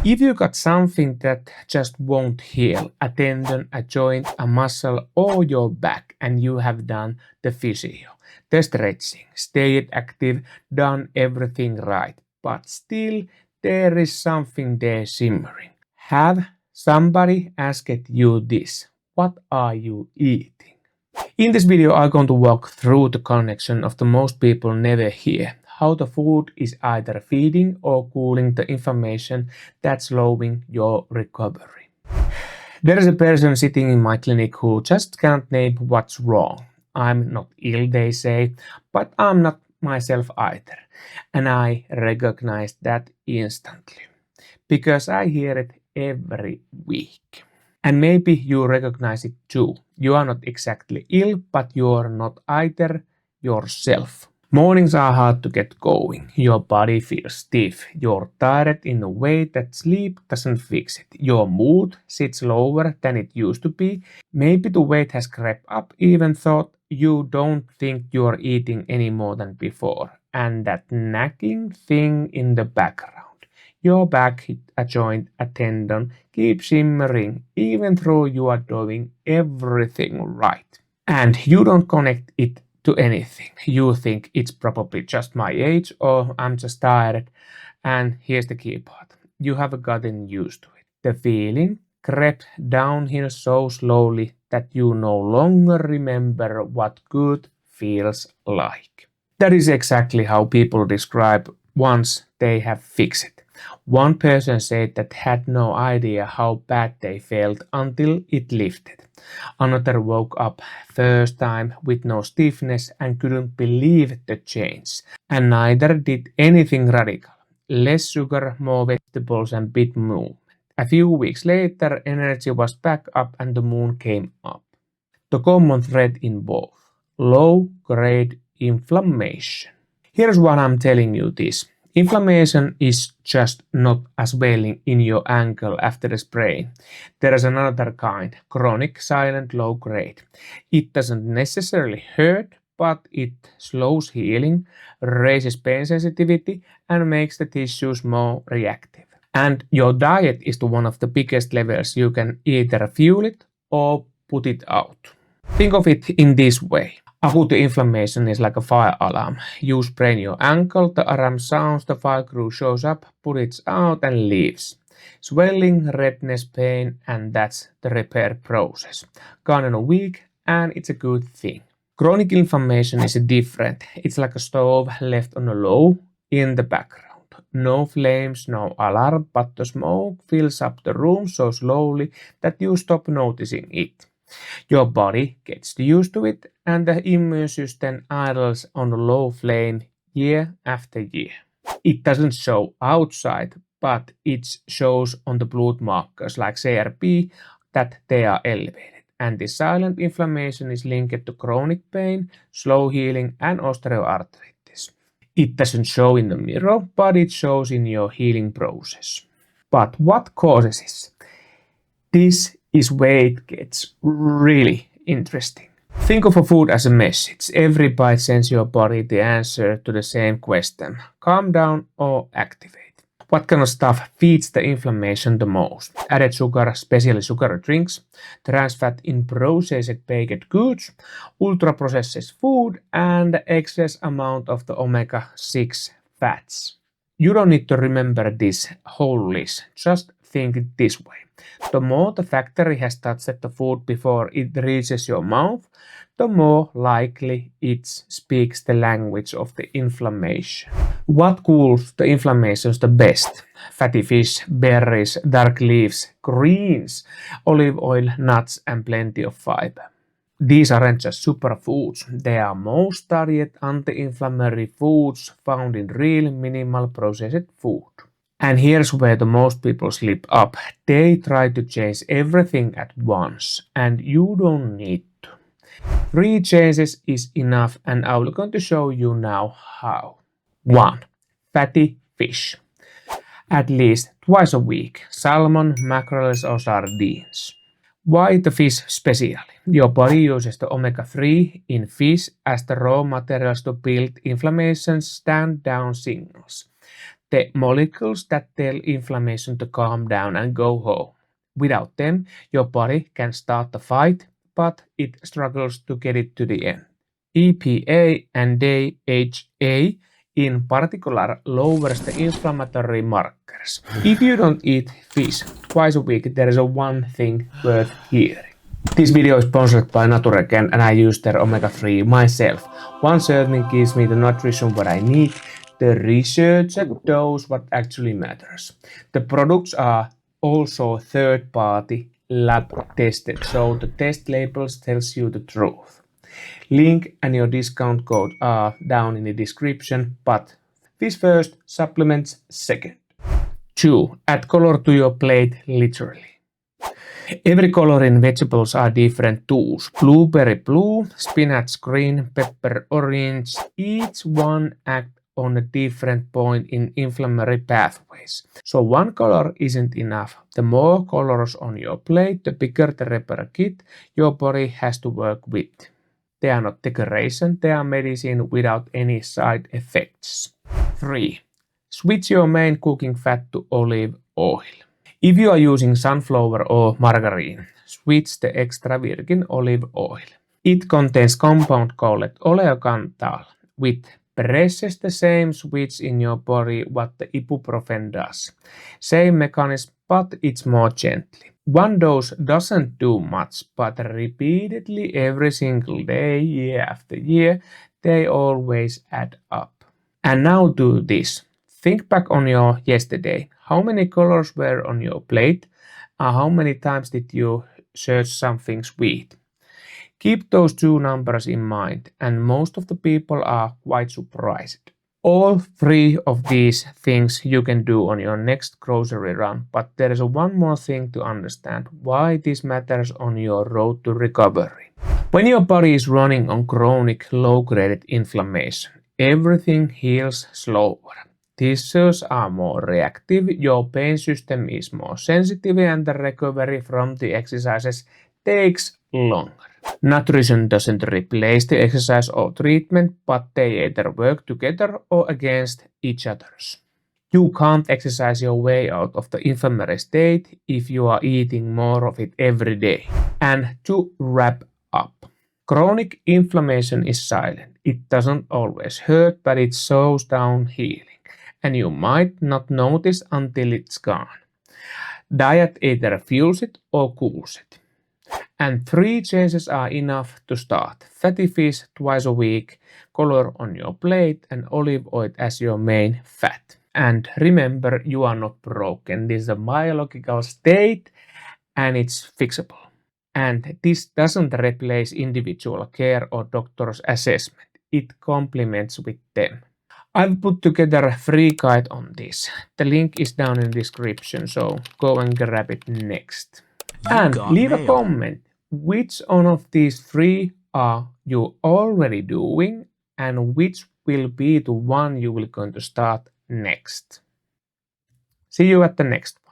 If you got something that just won't heal, a tendon, a joint, a muscle, or your back, and you have done the physio, the stretching, stayed active, done everything right, but still there is something there simmering. Have somebody asked you this? What are you eating? In this video, I'm going to walk through the connection of the most people never hear. How the food is either feeding or cooling the inflammation that's slowing your recovery. There is a person sitting in my clinic who just can't name what's wrong. I'm not ill, they say, but I'm not myself either. And I recognize that instantly because I hear it every week. And maybe you recognize it too. You are not exactly ill, but you're not either yourself. Mornings are hard to get going. Your body feels stiff. You're tired in a way that sleep doesn't fix it. Your mood sits lower than it used to be. Maybe the weight has crept up even though you don't think you're eating any more than before. And that nagging thing in the background. Your back, a joint, a tendon keeps shimmering even though you are doing everything right. And you don't connect it to anything. You think it's probably just my age or I'm just tired. And here's the key part. You have gotten used to it. The feeling crept downhill so slowly that you no longer remember what good feels like. That is exactly how people describe once they have fixed it. One person said that had no idea how bad they felt until it lifted. Another woke up first time with no stiffness and couldn't believe the change. And neither did anything radical. Less sugar, more vegetables and bit movement. A few weeks later, energy was back up and the moon came up. The common thread in both: low-grade inflammation. Here's what I'm telling you this. Inflammation is just not a swelling in your ankle after a sprain. There is another kind, chronic, silent, low grade. It doesn't necessarily hurt, but it slows healing, raises pain sensitivity, and makes the tissues more reactive. And your diet is one of the biggest levers. You can either fuel it or put it out. Think of it in this way. Acute inflammation is like a fire alarm. You sprain your ankle, the alarm sounds, the fire crew shows up, puts it out and leaves. Swelling, redness, pain, and that's the repair process. Gone in a week, and it's a good thing. Chronic inflammation is different. It's like a stove left on a low in the background. No flames, no alarm, but the smoke fills up the room so slowly that you stop noticing it. Your body gets used to it and the immune system idles on a low flame year after year. It doesn't show outside, but it shows on the blood markers like CRP that they are elevated. And this silent inflammation is linked to chronic pain, slow healing, and osteoarthritis. It doesn't show in the mirror, but it shows in your healing process. But what causes it? This is where it gets really interesting. Think of a food as a message. Every bite sends your body the answer to the same question: calm down or activate. What kind of stuff feeds the inflammation the most? Added sugar, especially sugary drinks, trans fat in processed baked goods, ultra processed food, and excess amount of the omega-6 fats. You don't need to remember this whole list. Just think it this way. The more the factory has touched the food before it reaches your mouth, the more likely it speaks the language of the inflammation. What cools the inflammations the best? Fatty fish, berries, dark leaves, greens, olive oil, nuts, and plenty of fiber. These aren't just superfoods, they are most studied anti-inflammatory foods found in real minimal processed food. And here's where the most people slip up. They try to change everything at once, and you don't need to. 3 changes is enough, and I'm going to show you now how. 1. Fatty fish. At least twice a week. Salmon, mackerels, or sardines. Why the fish specially? Your body uses the omega-3 in fish as the raw materials to build inflammation stand-down signals. the molecules that tell inflammation to calm down and go home. Without them, your body can start the fight, but it struggles to get it to the end. EPA and DHA in particular lowers the inflammatory markers. If you don't eat fish twice a week, there is one thing worth hearing. This video is sponsored by Naturecan and I use their omega-3 myself. One serving gives me the nutrition what I need. The research shows what actually matters. The products are also third-party lab tested, so the test labels tells you the truth. Link and your discount code are down in the description, but fish first, supplements second. 2. Add color to your plate literally. Every color in vegetables are different tools. Blueberry blue, spinach green, pepper orange. Each one act on a different point in inflammatory pathways. So one color isn't enough. The more colors on your plate, the bigger the repair kit your body has to work with. They are not decoration, they are medicine without any side effects. 3. Switch your main cooking fat to olive oil. If you are using sunflower or margarine, switch the extra virgin olive oil. It contains compound called oleocanthal, which presses the same switch in your body what the ibuprofen does. Same mechanism, but it's more gently. One dose doesn't do much, but repeatedly every single day, year after year, they always add up. And now do this. Think back on your yesterday. How many colors were on your plate? How many times did you search something sweet? Keep those two numbers in mind, and most of the people are quite surprised. All 3 of these things you can do on your next grocery run, but there is one more thing to understand why this matters on your road to recovery. When your body is running on chronic low-grade inflammation, everything heals slower. Tissues are more reactive, your pain system is more sensitive, and the recovery from the exercises takes longer. Nutrition doesn't replace the exercise or treatment, but they either work together or against each other. You can't exercise your way out of the inflammatory state if you are eating more of it every day. And to wrap up, chronic inflammation is silent. It doesn't always hurt, but it slows down healing. And you might not notice until it's gone. Diet either fuels it or cools it. And 3 changes are enough to start. Fatty fish twice a week, color on your plate, and olive oil as your main fat. And remember, you are not broken. This is a biological state and it's fixable. And this doesn't replace individual care or doctor's assessment. It complements with them. I've put together a free guide on this. The link is down in the description, so go and grab it next. And leave a comment. Which one of these 3 are you already doing and which will be the one you will going to start next? See you at the next one.